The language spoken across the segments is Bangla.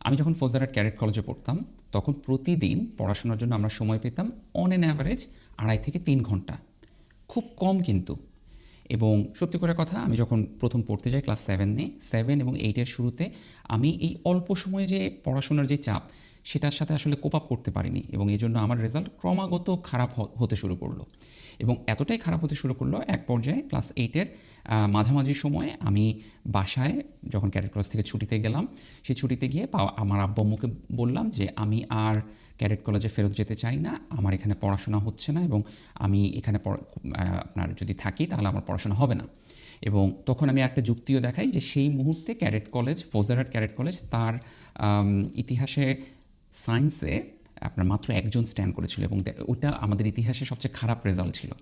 আমি যখন ফজদারহাট ক্যাডেট কলেজে পড়তাম তখন প্রতিদিন পড়াশোনার জন্য আমরা সময় পেতাম অন অ্যান অ্যাভারেজ 2.5 থেকে 3 ঘন্টা, খুব কম কিন্তু। এবং সত্যি করে কথা, আমি যখন প্রথম পড়তে যাই ক্লাস 7 এবং 8-এর শুরুতে, আমি এই অল্প সময়ে যে পড়াশোনার যে চাপ সেটার সাথে আসলে কোপ আপ করতে পারিনি, এবং এই জন্য আমার রেজাল্ট ক্রমাগত খারাপ হতে শুরু করলো। এবং এতটাই খারাপ হতে শুরু করলো, এক পর্যায়ে ক্লাস 8-এর মাঝামাঝি সময়ে আমি বাসায় যখন ক্যাডেট কলেজ থেকে ছুটিতে গেলাম, সেই ছুটিতে গিয়ে আমার আব্বু আম্মুকে বললাম যে আমি আর ক্যাডেট কলেজে ফেরত যেতে চাই না, আমার এখানে পড়াশোনা হচ্ছে না, এবং আমি এখানে আপনার যদি থাকি তাহলে আমার পড়াশোনা হবে না। এবং তখন আমি একটা যুক্তিও দেখাই যে সেই মুহূর্তে ক্যাডেট কলেজ, ফজদারহাট ক্যাডেট কলেজ, তার ইতিহাসে সায়েন্সে আপনার মাত্র একজন স্ট্যান্ড করেছিল, এবং ওটা আমাদের ইতিহাসে সবচেয়ে খারাপ রেজাল্ট ছিল।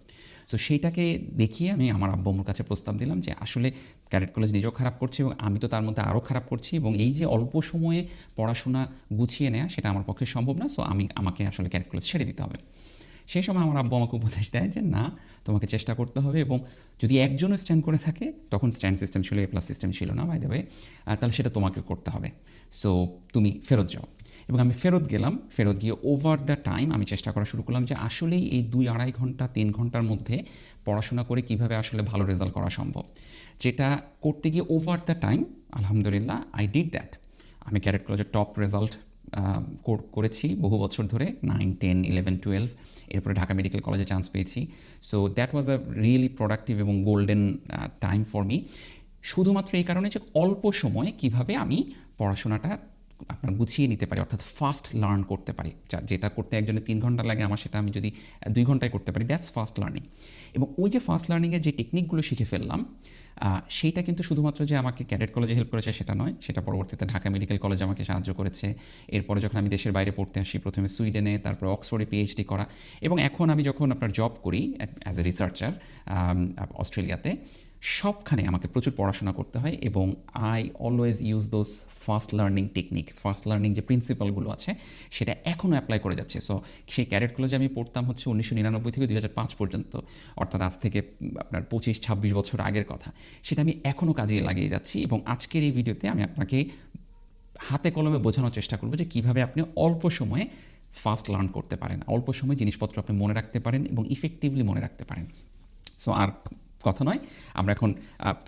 সো সেইটাকে দেখিয়ে আমি আমার আব্বু আম্মুর কাছে প্রস্তাব দিলাম যে আসলে ক্যাডেট কলেজ নিজেও খারাপ করছে এবং আমি তো তার মধ্যে আরও খারাপ করছি, এবং এই যে অল্প সময়ে পড়াশোনা গুছিয়ে নেওয়া সেটা আমার পক্ষে সম্ভব না। সো আমাকে আসলে ক্যাডেট কলেজ ছেড়ে দিতে হবে। সেই সময় আমার আব্বু আমাকে উপদেশ দেয় যে না, তোমাকে চেষ্টা করতে হবে, এবং যদি একজনও স্ট্যান্ড করে থাকে, তখন স্ট্যান্ড সিস্টেম ছিল, A+ সিস্টেম ছিল না বাই দ্য ওয়ে, তাহলে সেটা তোমাকে করতে হবে। সো তুমি ফেরত যাও। এবং আমি ফেরত গেলাম। ফেরত গিয়ে ওভার দ্য টাইম আমি চেষ্টা করা শুরু করলাম যে আসলেই এই 2-2.5 ঘন্টা 3 ঘন্টার মধ্যে পড়াশোনা করে কিভাবে আসলে ভালো রেজাল্ট করা সম্ভব। যেটা করতে গিয়ে ওভার দ্য টাইম আলহামদুলিল্লাহ আই ডিড দ্যাট। আমি ক্যাডেট কলেজের টপ রেজাল্ট করেছি বহু বছর ধরে, 9, 10, 11, 12। এরপরে ঢাকা মেডিকেল কলেজে চান্স পেয়েছি। So that was a really productive এবং গোল্ডেন টাইম ফর মি। শুধুমাত্র এই কারণে যে অল্প সময়ে কিভাবে আমি পড়াশোনাটা আপনার গুছিয়ে নিতে পারি, অর্থাৎ ফাস্ট লার্ন করতে পারি। যেটা করতে একজনের 3 ঘন্টা লাগে, আমার সেটা আমি যদি 2 ঘন্টায় করতে পারি, দ্যাটস ফাস্ট লার্নিং। এবং ওই যে ফাস্ট লার্নিংয়ের যে টেকনিকগুলো শিখে ফেললাম, সেইটা কিন্তু শুধুমাত্র যে আমাকে ক্যাডেট কলেজে হেল্প করেছে সেটা নয়, সেটা পরবর্তীতে ঢাকা মেডিকেল কলেজ আমাকে সাহায্য করেছে। এরপরে যখন আমি দেশের বাইরে পড়তে আসি, প্রথমে সুইডেনে, তারপরে অক্সফোর্ডে PhD করা, এবং এখন আমি যখন আপনার জব করি অ্যাজ এ রিসার্চার অস্ট্রেলিয়াতে, সবখানে আমাকে প্রচুর পড়াশোনা করতে হয়। এবং I always use those fast learning technique, fast learning যে প্রিন্সিপালগুলো আছে সেটা এখনও অ্যাপ্লাই করে যাচ্ছে। সো সেই ক্যাডেট কলেজে আমি পড়তাম হচ্ছে 1999 থেকে 2005 পর্যন্ত, অর্থাৎ আজ থেকে আপনার 25-26 বছর আগের কথা। সেটা আমি এখনও কাজে লাগিয়ে যাচ্ছি, এবং আজকের এই ভিডিওতে আমি আপনাকে হাতে কলমে বোঝানোর চেষ্টা করব যে কীভাবে আপনি অল্প সময়ে ফাস্ট লার্ন করতে পারেন, অল্প সময়ে জিনিসপত্র আপনি মনে রাখতে পারেন এবং ইফেক্টিভলি মনে রাখতে পারেন। সো আর কথা নয়, আমরা এখন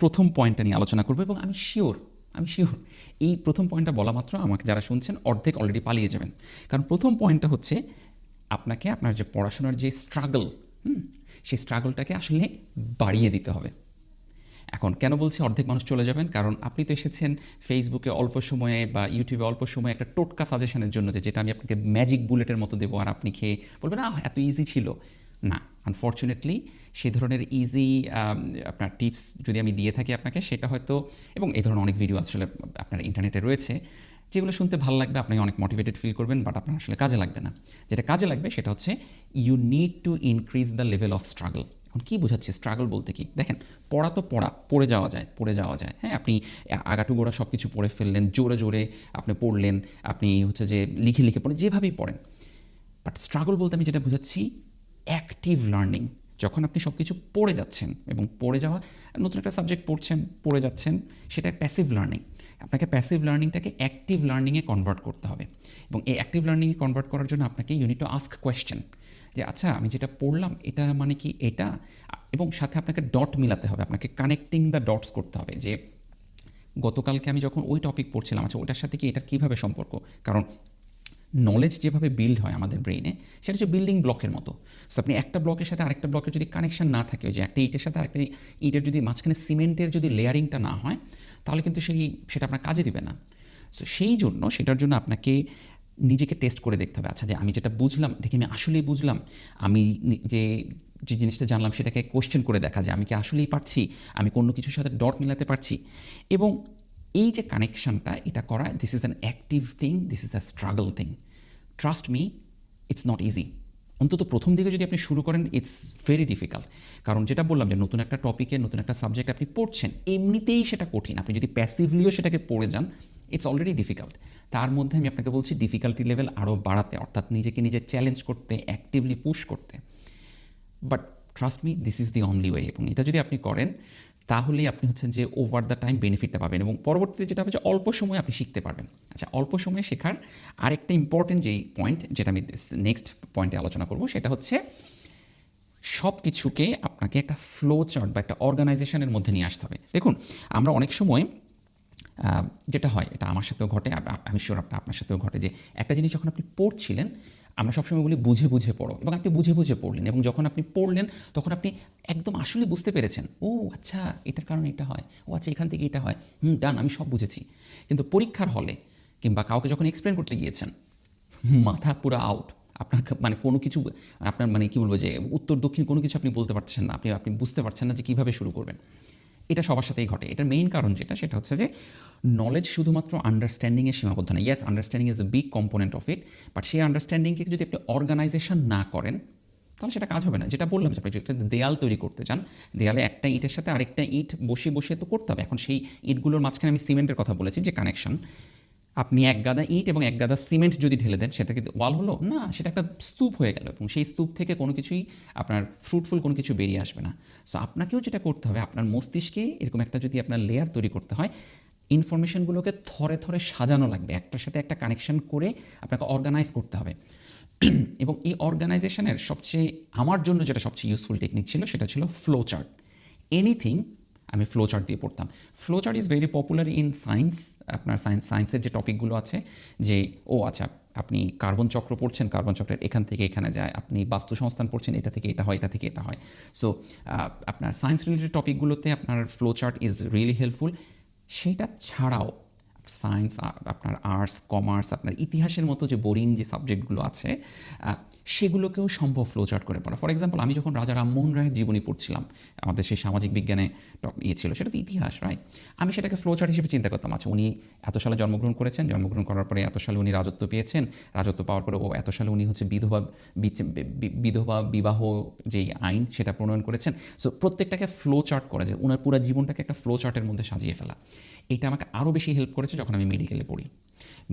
প্রথম পয়েন্টটা নিয়ে আলোচনা করবো, এবং আমি শিওর এই প্রথম পয়েন্টটা বলা মাত্র আমাকে যারা শুনছেন অর্ধেক অলরেডি পালিয়ে যাবেন। কারণ প্রথম পয়েন্টটা হচ্ছে আপনাকে আপনার যে পড়াশোনার যে স্ট্রাগল, সেই স্ট্রাগলটাকে আসলে বাড়িয়ে দিতে হবে। এখন কেন বলছি অর্ধেক মানুষ চলে যাবেন? কারণ আপনি তো এসেছেন ফেসবুকে অল্প সময়ে বা ইউটিউবে অল্প সময়ে একটা টোটকা সাজেশনের জন্য, যেটা আমি আপনাকে ম্যাজিক বুলেটের মতো দেবো, আর আপনি খেয়ে বলবেন এত ইজি ছিল। না, আনফর্চুনেটলি সেই ধরনের ইজি আপনার টিপস যদি আমি দিয়ে থাকি আপনাকে, সেটা হয়তো, এবং এই ধরনের অনেক ভিডিও আসলে আপনার ইন্টারনেটে রয়েছে যেগুলো শুনতে ভালো লাগবে, আপনি অনেক মোটিভেটেড ফিল করবেন, বাট আপনার আসলে কাজে লাগবে না। যেটা কাজে লাগবে সেটা হচ্ছে you need to increase the level of struggle. এখন কী বোঝাচ্ছে স্ট্রাগল বলতে? কি দেখেন, পড়া তো পড়ে যাওয়া যায়। হ্যাঁ, আপনি আগাটু গোড়া সব কিছু পড়ে ফেললেন, জোরে জোরে আপনি পড়লেন, আপনি হচ্ছে যে লিখে পড়েন, যেভাবেই পড়েন। বাট স্ট্রাগল বলতে আমি যেটা বোঝাচ্ছি, অ্যাক্টিভ লার্নিং। যখন আপনি সব কিছু পড়ে যাচ্ছেন, এবং পড়ে যাওয়া, নতুন একটা সাবজেক্ট পড়ছেন, পড়ে যাচ্ছেন, সেটা প্যাসিভ লার্নিং। আপনাকে প্যাসিভ লার্নিংটাকে অ্যাক্টিভ লার্নিংয়ে কনভার্ট করতে হবে। এবং এই অ্যাক্টিভ লার্নিংয়ে কনভার্ট করার জন্য আপনাকে you need to ask question, যে আচ্ছা আমি যেটা পড়লাম এটা মানে কি এটা, এবং সাথে আপনাকে ডট মিলাতে হবে, আপনাকে কানেক্টিং দ্য ডটস করতে হবে, যে গতকালকে আমি যখন ওই টপিক পড়ছিলাম, আচ্ছা ওটার সাথে কি এটার কীভাবে সম্পর্ক। কারণ নলেজ যেভাবে বিল্ড হয় আমাদের ব্রেইনে, সেটা হচ্ছে বিল্ডিং ব্লকের মতো। সো আপনি একটা ব্লকের সাথে আরেকটা ব্লকের যদি কানেকশন না থাকে, ওই যে একটা ইটের সাথে আরেকটা ইটের যদি মাঝখানে সিমেন্টের যদি লেয়ারিংটা না হয়, তাহলে কিন্তু সেটা আপনার কাজে দিবে না। সো সেই জন্য সেটার জন্য আপনাকে নিজেকে টেস্ট করে দেখতে হবে, আচ্ছা যে আমি যেটা বুঝলাম দেখি আমি আসলেই বুঝলাম, আমি যে যে জিনিসটা জানলাম সেটাকে কোয়েশ্চেন করে দেখা, যে আমি কি আসলেই পারছি, আমি কোনো কিছুর সাথে ডট মিলাতে পারছি। এবং এই যে কানেকশনটা এটা করা, this is an active thing, this is a struggle thing. Trust me, it's not easy. অন্তত প্রথম দিকে যদি আপনি শুরু করেন, ইটস ভেরি ডিফিকাল্ট। কারণ যেটা বললাম যে নতুন একটা টপিকে নতুন একটা সাবজেক্ট আপনি পড়ছেন, এমনিতেই সেটা কঠিন। আপনি যদি প্যাসিভলিও সেটাকে পড়ে যান, ইটস অলরেডি ডিফিকাল্ট। তার মধ্যে আমি আপনাকে বলছি ডিফিকাল্টি লেভেল আরও বাড়াতে, অর্থাৎ নিজেকে নিজে চ্যালেঞ্জ করতে, অ্যাক্টিভলি পুশ করতে। But trust me, this is the only way. এবং এটা যদি আপনি করেন, তাহলেই আপনি হচ্ছেন যে ওভার দ্য টাইম বেনিফিটটা পাবেন এবং পরবর্তীতে যেটা হবে যে অল্প সময়ে আপনি শিখতে পারবেন। আচ্ছা, অল্প সময়ে শেখার আরেকটা ইম্পর্টেন্ট যেই পয়েন্ট যেটা আমি নেক্সট পয়েন্টে আলোচনা করব সেটা হচ্ছে সব কিছুকে আপনাকে একটা ফ্লো চার্ট বা একটা অর্গানাইজেশনের মধ্যে নিয়ে আসতে হবে। দেখুন, আমরা অনেক সময় যেটা হয়, এটা আমার সাথেও ঘটে, আমি শিওর আপনার সাথেও ঘটে, যে একটা জিনিস যখন আপনি পড়ছিলেন, আমরা সবসময় বলি বুঝে বুঝে পড়ো, এবং আপনি বুঝে বুঝে পড়লেন, এবং যখন আপনি পড়লেন তখন আপনি একদম আসলে বুঝতে পেরেছেন, ও আচ্ছা এটার কারণে এটা হয়, ও আচ্ছা এখান থেকে এটা হয়, ডান, আমি সব বুঝেছি। কিন্তু পরীক্ষার হলে কিংবা কাউকে যখন এক্সপ্লেন করতে গিয়েছেন, মাথা পুরো আউট, আপনার মানে কোনো কিছু, আপনার মানে কী বলবো, যে উত্তর দক্ষিণ কোনো কিছু আপনি বলতে পারছেন না, আপনি বুঝতে পারছেন না যে কীভাবে শুরু করবেন। এটা সবার সাথেই ঘটে। এটার মেইন কারণ যেটা, সেটা হচ্ছে যে নলেজ শুধুমাত্র আন্ডারস্ট্যান্ডিংয়ে সীমাবদ্ধ না। Yes, understanding is a big component of it, but সেই আন্ডারস্ট্যান্ডিংকে যদি আপনি অর্গানাইজেশন না করেন তাহলে সেটা কাজ হবে না। যেটা বললাম যে আপনি যেটা দেয়াল তৈরি করতে চান, দেয়ালে একটা ইটের সাথে আরেকটা ইট বসিয়ে বসিয়ে তো করতে হবে। এখন সেই ইটগুলোর মাঝখানে আমি সিমেন্টের কথা বলেছি, যে কানেকশন, আপনি এক গাদা ইট এবং এক গাদা সিমেন্ট যদি ঢেলে দেন, সেটা কি ওয়াল হলো না, সেটা একটা স্তূপ হয়ে গেল, এবং সেই স্তূপ থেকে কোনো কিছুই আপনার ফ্রুটফুল কোনো কিছু বেরিয়ে আসবে না। সো আপনাকেও যেটা করতে হবে, আপনার মস্তিষ্কে এরকম একটা যদি আপনার লেয়ার তৈরি করতে হয়, ইনফরমেশনগুলোকে থরে থরে সাজানো লাগবে, একটার সাথে একটা কানেকশন করে আপনাকে অর্গানাইজ করতে হবে। এবং এই অর্গানাইজেশনের সবচেয়ে, আমার জন্য যেটা সবচেয়ে ইউজফুল টেকনিক ছিল, সেটা ছিল ফ্লো চার্ট। এনিথিং আমি ফ্লো চার্ট দিয়ে পড়তাম। Flow chart is very popular in science. আপনার সায়েন্সের যে টপিকগুলো আছে, যে ও আচ্ছা আপনি কার্বন চক্র পড়ছেন, কার্বন চক্রের এখান থেকে এখানে যায়, আপনি বাস্তু সংস্থান পড়ছেন, এটা থেকে এটা হয়, এটা থেকে এটা হয়। সো আপনার সায়েন্স রিলেটেড টপিকগুলোতে আপনার flow chart is really helpful. সেটা ছাড়াও সায়েন্স, আপনার আর্টস, কমার্স, আপনার ইতিহাসের মতো যে বোরিং যে সাবজেক্টগুলো আছে, সেগুলোকেও সম্ভব ফ্লোচার্ট করে পড়া। ফর এক্সাম্পল, আমি যখন রাজা রামমোহন রায়ের জীবনী পড়ছিলাম, আমাদের সেই সামাজিক বিজ্ঞানে ছিল, সেটা তো ইতিহাস, রাইট? আমি সেটাকে ফ্লোচার্ট হিসেবে চিন্তা করতাম। আচ্ছা, উনি এত সালে জন্মগ্রহণ করেছেন, জন্মগ্রহণ করার পরে এত সালে উনি রাজত্ব পেয়েছেন, রাজত্ব পাওয়ার পরে ও এত সালে উনি হচ্ছে বিধবা বিবাহ যেই আইন সেটা প্রণয়ন করেছেন। সো প্রত্যেকটাকে ফ্লো চার্ট করা যায়, ওনার পুরো জীবনটাকে একটা ফ্লো চার্টের মধ্যে সাজিয়ে ফেলা। এটা আমাকে আরও বেশি হেল্প করেছে যখন আমি মেডিকেলে পড়ি।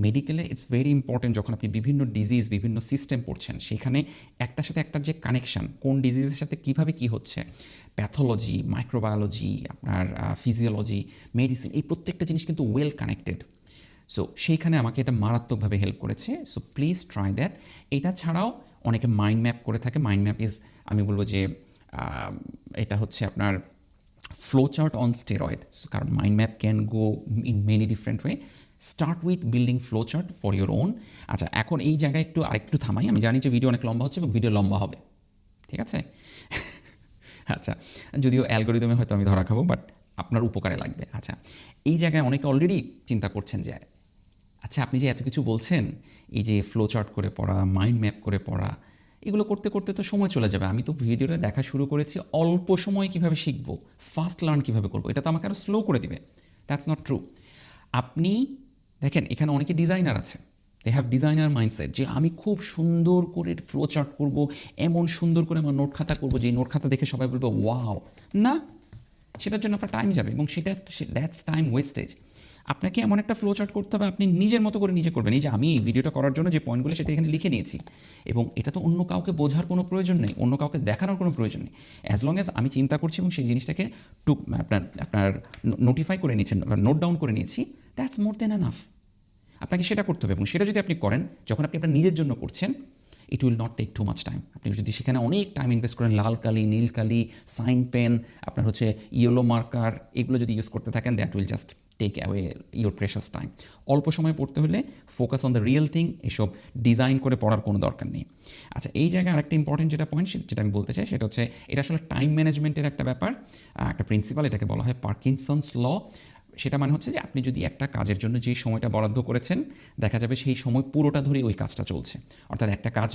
মেডিকেলে ইটস ভেরি ইম্পর্টেন্ট, যখন আপনি বিভিন্ন ডিজিজ, বিভিন্ন সিস্টেম পড়ছেন, সেখানে একটার সাথে একটার যে কানেকশান, কোন ডিজিজের সাথে কীভাবে কী হচ্ছে, প্যাথোলজি, মাইক্রোবায়োলজি, আপনার ফিজিওলজি, মেডিসিন, এই প্রত্যেকটা জিনিস কিন্তু ওয়েল কানেক্টেড। সো সেইখানে আমাকে এটা মারাত্মকভাবে হেল্প করেছে। So please try that. এটা ছাড়াও অনেকে মাইন্ড ম্যাপ করে থাকে। মাইন্ড ম্যাপ ইজ, আমি বলবো যে এটা হচ্ছে আপনার ফ্লো চার্ট অন স্টেরয়েড, কারণ mind map can go in many different way. Start with building flow chart for your own. আচ্ছা, এখন এই জায়গায় আরেকটু থামাই। আমি জানি যে ভিডিও অনেক লম্বা হচ্ছে এবং ভিডিও লম্বা হবে, ঠিক আছে? আচ্ছা, যদিও অ্যালগোরিদমে হয়তো আমি ধরা খাবো, বাট আপনার উপকারে লাগবে। আচ্ছা, এই জায়গায় অনেকে অলরেডি চিন্তা করছেন যে আচ্ছা আপনি যে এত কিছু বলছেন, এই যে ফ্লো চার্ট করে পড়া, মাইন্ড ম্যাপ করে পড়া, এগুলো করতে করতে তো সময় চলে যাবে। আমি তো ভিডিওটা দেখা শুরু করেছি, অল্প সময় কীভাবে শিখবো, ফাস্ট লার্ন কীভাবে করবো, এটা তো আমাকে আরও স্লো করে দিবে। That's not true. আপনি দেখেন, এখানে অনেকে ডিজাইনার আছে, দে হ্যাভ ডিজাইনার মাইন্ডসেট, যে আমি খুব সুন্দর করে ফ্লো চার্ট করবো, এমন সুন্দর করে আমার নোট খাতা করবো যে নোট খাতা দেখে সবাই বলবে ওয়াও। না, সেটার জন্য আপনার টাইম যাবে, এবং দ্যাটস টাইম ওয়েস্টেজ। আপনাকে এমন একটা ফ্লো চার্ট করতে হবে, আপনি নিজের মতো করে নিজে করবেন। এই যে আমি এই ভিডিওটা করার জন্য যে পয়েন্টগুলো সেটা এখানে লিখে নিয়েছি, এবং এটা তো অন্য কাউকে বোঝার কোনো প্রয়োজন নেই, অন্য কাউকে দেখানোর কোনো প্রয়োজন নেই। অ্যাজ লং অ্যাজ আমি চিন্তা করছি এবং সেই জিনিসটাকে আপনার নোটিফাই করে নিচ্ছেন, নোট ডাউন করে নিয়েছি, দ্যাটস মোর দেন এনাফ। আপনাকে সেটা করতে হবে, এবং সেটা যদি আপনি করেন, যখন আপনি আপনার নিজের জন্য করছেন, it will not take too much time. আপনি যদি সেখানে অনেক টাইম ইনভেস্ট করেন, লাল কালি, নীল কালি, সাইন পেন, আপনার হচ্ছে ইয়েলো মার্কার, এগুলো যদি ইউজ করতে থাকেন, that will just take away your precious time. অল্প সময় পড়তে হলে focus on the real thing, এসব ডিজাইন করে পড়ার কোনো দরকার নেই। আচ্ছা, এই জায়গায় আরেকটা ইম্পর্টেন্ট যেটা পয়েন্ট, যেটা আমি বলতে চাই, সেটা হচ্ছে এটা আসলে টাইম ম্যানেজমেন্টের একটা ব্যাপার, একটা প্রিন্সিপাল, এটাকে বলা হয় পার্কিনসন্স ল। সেটা মানে হচ্ছে যে আপনি যদি একটা কাজের জন্য যেই সময়টা বরাদ্দ করেছেন, দেখা যাবে সেই সময় পুরোটা ধরেই ওই কাজটা চলছে। অর্থাৎ একটা কাজ,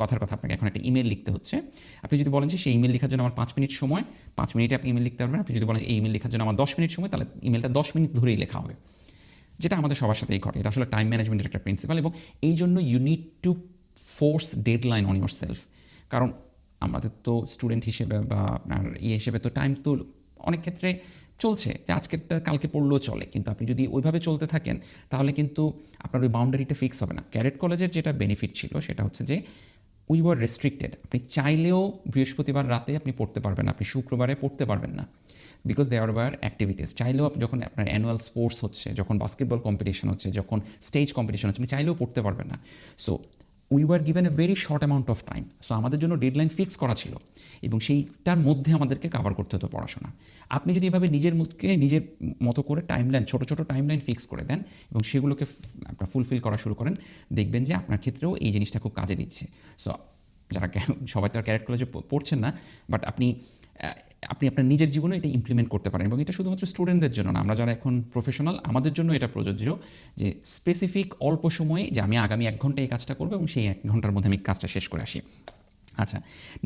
কথার কথা, আপনাকে এখন একটা ইমেল লিখতে হচ্ছে, আপনি যদি বলেন যে সেই ইমেল লেখার জন্য আমার 5 মিনিট সময়, 5 মিনিটে আপনি ইমেল লিখতে পারবেন। আপনি যদি বলেন এই ইমেল লেখার জন্য আমার 10 মিনিট সময়, তাহলে ইমেলটা 10 মিনিট ধরেই লেখা হবে, যেটা আমাদের সবার সাথেই ঘটে। এটা আসলে টাইম ম্যানেজমেন্টের একটা প্রিন্সিপাল, এবং এই জন্য you need to force deadline on yourself. কারণ আমাদের তো স্টুডেন্ট হিসেবে বা আপনার হিসেবে তো টাইম তো অনেক ক্ষেত্রে চলছে, যে আজকেরটা কালকে পড়লেও চলে, কিন্তু আপনি যদি ওইভাবে চলতে থাকেন তাহলে কিন্তু আপনার ওই বাউন্ডারিটা ফিক্স হবে না। ক্যাডেট কলেজের যেটা বেনিফিট ছিল সেটা হচ্ছে যে উই ওয়ার রেস্ট্রিক্টেড। আপনি চাইলেও বৃহস্পতিবার রাতে আপনি পড়তে পারবেন না, আপনি শুক্রবারে পড়তে পারবেন না, because they are were activities. চাইলেও যখন আপনার অ্যানুয়াল স্পোর্টস হচ্ছে, যখন বাস্কেটবল কম্পিটিশন হচ্ছে, যখন স্টেজ কম্পিটিশন হচ্ছে, আপনি চাইলেও পড়তে পারবেন না। So we were given a very short amount of time. So আমাদের জন্য ডেডলাইন ফিক্স করা ছিল এবং সেইটার মধ্যে আমাদেরকে কাভার করতে হতো পড়াশোনা। আপনি যদি এভাবে নিজের মুখকে নিজের মতো করে টাইমলাইন, ছোটো ছোটো টাইমলাইন ফিক্স করে দেন এবং সেগুলোকে আপনার ফুলফিল করা শুরু করেন, দেখবেন যে আপনার ক্ষেত্রেও এই জিনিসটা খুব কাজে দিচ্ছে। সো যারা সবাই তো আর ক্যারেট কলেজে পড়ছেন না, বাট আপনি আপনার নিজের জীবনে এটা ইমপ্লিমেন্ট করতে পারেন। এবং এটা শুধুমাত্র স্টুডেন্টদের জন্য না, আমরা যারা এখন প্রফেশনাল আমাদের জন্য এটা প্রযোজ্য যে স্পেসিফিক অল্প সময়ে যে আমি আগামী 1 ঘন্টা এই কাজটা করবো এবং সেই 1 ঘন্টার মধ্যে আমি কাজটা শেষ করে আসি। আচ্ছা,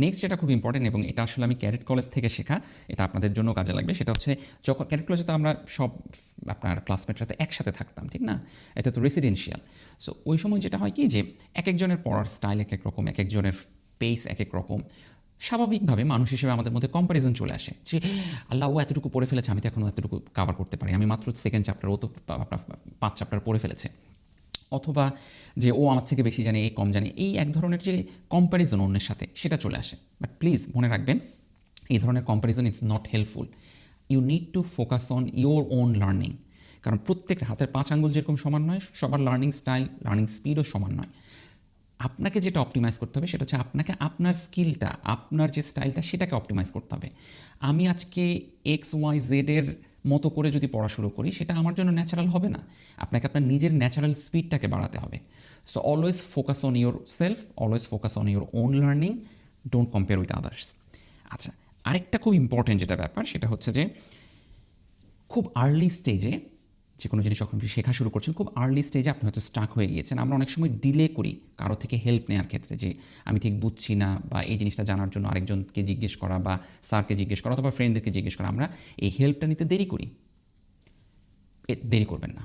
নেক্সট যেটা খুব ইম্পর্টেন্ট এবং এটা আসলে আমি ক্যাডেট কলেজ থেকে শেখা, এটা আপনাদের জন্য কাজে লাগবে, সেটা হচ্ছে যখন ক্যাডেট কলেজে তো আমরা সব আপনার ক্লাসমেটরা তো একসাথে থাকতাম, ঠিক না? এটা তো রেসিডেন্সিয়াল। সো ওই সময় যেটা হয় কি যে এক একজনের পড়ার স্টাইল এক এক রকম, এক একজনের পেস এক এক রকম। স্বাভাবিকভাবে মানুষ হিসেবে আমাদের মধ্যে কম্প্যারিজন চলে আসে যে আল্লাহ ও এতটুকু পড়ে ফেলেছে, আমি তো এখনও এতটুকু কাভার করতে পারি, আমি মাত্র সেকেন্ড চ্যাপ্টার, ও তো আপনার 5 চ্যাপ্টার পড়ে ফেলেছে। অথবা যে ও আমার থেকে বেশি জানে, এ কম জানে, এই এক ধরনের যে কম্প্যারিজন অন্যের সাথে, সেটা চলে আসে। বাট প্লিজ মনে রাখবেন, এই ধরনের comparison it's not helpful. You need to focus on your own learning. কারণ প্রত্যেকের হাতের 5 আঙ্গুল যেরকম সমান নয়, সবার লার্নিং স্টাইল, লার্নিং স্পিডও সমান নয়। আপনাকে যেটা অপটিমাইজ করতে হবে সেটা হচ্ছে আপনাকে আপনার স্কিলটা, আপনার যে স্টাইলটা, সেটাকে অপটিমাইজ করতে হবে। আমি আজকে XYZ এর মতো করে যদি পড়া শুরু করি, সেটা আমার জন্য ন্যাচারাল হবে না। আপনাকে আপনার নিজের ন্যাচারাল স্পিডটাকে বাড়াতে হবে। So always focus on your self, always focus on your own learning, don't compare with others. আচ্ছা, আরেকটা খুব ইম্পর্টেন্ট যেটা ব্যাপার, সেটা হচ্ছে যে খুব আর্লি স্টেজে যে কোনো জিনিস যখন আপনি শেখা শুরু করছেন, খুব আর্লি স্টেজে আপনি হয়তো স্টাক হয়ে গিয়েছেন। আমরা অনেক সময় ডিলে করি কারো থেকে হেল্প নেওয়ার ক্ষেত্রে, যে আমি ঠিক বুঝছি না, বা এই জিনিসটা জানার জন্য আরেকজনকে জিজ্ঞেস করা, বা স্যারকে জিজ্ঞেস করা, অথবা ফ্রেন্ডদেরকে জিজ্ঞেস করা। আমরা এই হেল্পটা নিতে দেরি করি। দেরি করবেন না।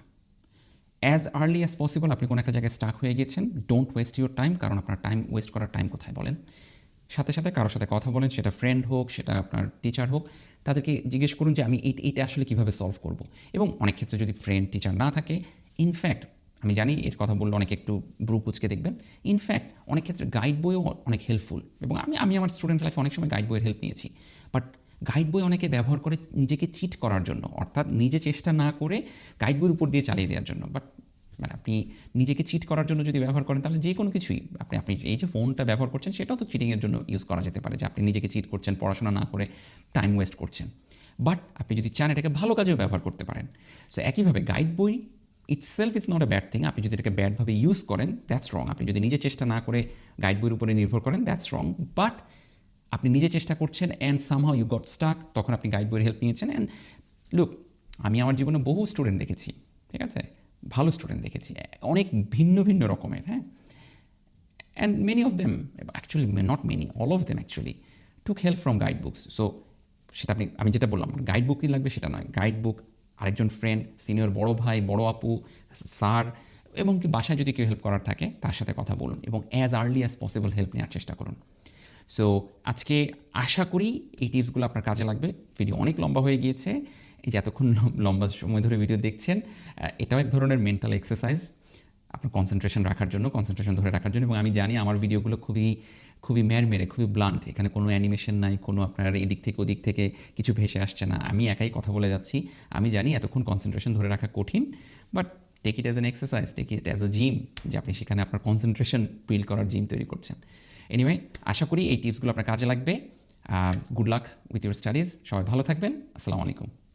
অ্যাজ আর্লি অ্যাজ পসিবল আপনি কোনো একটা জায়গায় স্টাক হয়ে গিয়েছেন, ডোন্ট ওয়েস্ট ইউর টাইম। কারণ আপনার টাইম ওয়েস্ট করার টাইম কোথায় বলেন? সাথে সাথে কারোর সাথে কথা বলেন, সেটা ফ্রেন্ড হোক, সেটা আপনার টিচার হোক, তাদেরকে জিজ্ঞেস করুন যে আমি এইটা আসলে কীভাবে সলভ করব। এবং অনেক ক্ষেত্রে যদি ফ্রেন্ড টিচার না থাকে, ইনফ্যাক্ট আমি জানি এর কথা বললে অনেকে একটু ব্রু কুচকে দেখবেন, ইনফ্যাক্ট অনেক ক্ষেত্রে গাইড বইও অনেক হেল্পফুল। এবং আমি আমার স্টুডেন্ট লাইফে অনেক সময় গাইড বইয়ের হেল্প নিয়েছি। বাট গাইড বই অনেকে ব্যবহার করে নিজেকে চিট করার জন্য, অর্থাৎ নিজে চেষ্টা না করে গাইড বইয়ের উপর দিয়ে চালিয়ে দেওয়ার জন্য। বাট মানে আপনি নিজেকে চিট করার জন্য যদি ব্যবহার করেন, তাহলে যে কোনো কিছুই আপনি এই যে ফোনটা ব্যবহার করছেন, সেটাও তো চিটিংয়ের জন্য ইউজ করা যেতে পারে, যে আপনি নিজেকে চিট করছেন, পড়াশোনা না করে টাইম ওয়েস্ট করছেন। বাট আপনি যদি চান এটাকে ভালো কাজেও ব্যবহার করতে পারেন। সো একইভাবে গাইড বই itself is not a bad thing. আপনি যদি এটাকে ব্যাডভাবে ইউজ করেন, দ্যাটস রং। আপনি যদি নিজে চেষ্টা না করে গাইড বইয়ের উপরে নির্ভর করেন, দ্যাটস রং। বাট আপনি নিজে চেষ্টা করছেন and somehow you got stuck, তখন আপনি গাইড বইয়ের হেল্প নিয়েছেন। অ্যান্ড লুক, আমি আমার জীবনে বহু স্টুডেন্ট দেখেছি, ঠিক আছে, ভালো স্টুডেন্ট দেখেছি, অনেক ভিন্ন ভিন্ন রকমের, হ্যাঁ। And many of them, actually not many, all of them actually took help from guide books. So সেটা আমি যেটা বললাম, গাইড বুকই লাগবে সেটা নয়, গাইড বুক, আরেকজন ফ্রেন্ড, সিনিয়র বড় ভাই, বড় আপু, স্যার, এবং কি বাসায় যদি কেউ হেল্প করার থাকে তার সাথে কথা বলুন এবং as early as possible help নেওয়ার চেষ্টা করুন। সো আজকে আশা করি এই টিপসগুলো আপনার কাজে লাগবে। ভিডিও অনেক লম্বা হয়ে গিয়েছে, এই যে এতক্ষণ লম্বা সময় ধরে ভিডিও দেখছেন, এটাও এক ধরনের মেন্টাল এক্সারসাইজ আপনার কনসেন্ট্রেশন রাখার জন্য, কনসেন্ট্রেশন ধরে রাখার জন্য। এবং আমি জানি আমার ভিডিওগুলো খুবই খুবই মেরে খুবই ব্লান্ট, এখানে কোনো অ্যানিমেশন নাই, কোনো আপনার এদিক থেকে ওদিক থেকে কিছু ভেসে আসছে না, আমি একাই কথা বলে যাচ্ছি। আমি জানি এতক্ষণ কনসেন্ট্রেশন ধরে রাখা কঠিন, but take it as an exercise, take it as a gym, যে আপনি সেখানে আপনার কনসেন্ট্রেশন বিল্ড করার জিম তৈরি করছেন। এনিওয়ে, আশা করি এই টিপসগুলো আপনার কাজে লাগবে। Good luck with your studies. সবাই ভালো থাকবেন। আসসালামু আলাইকুম।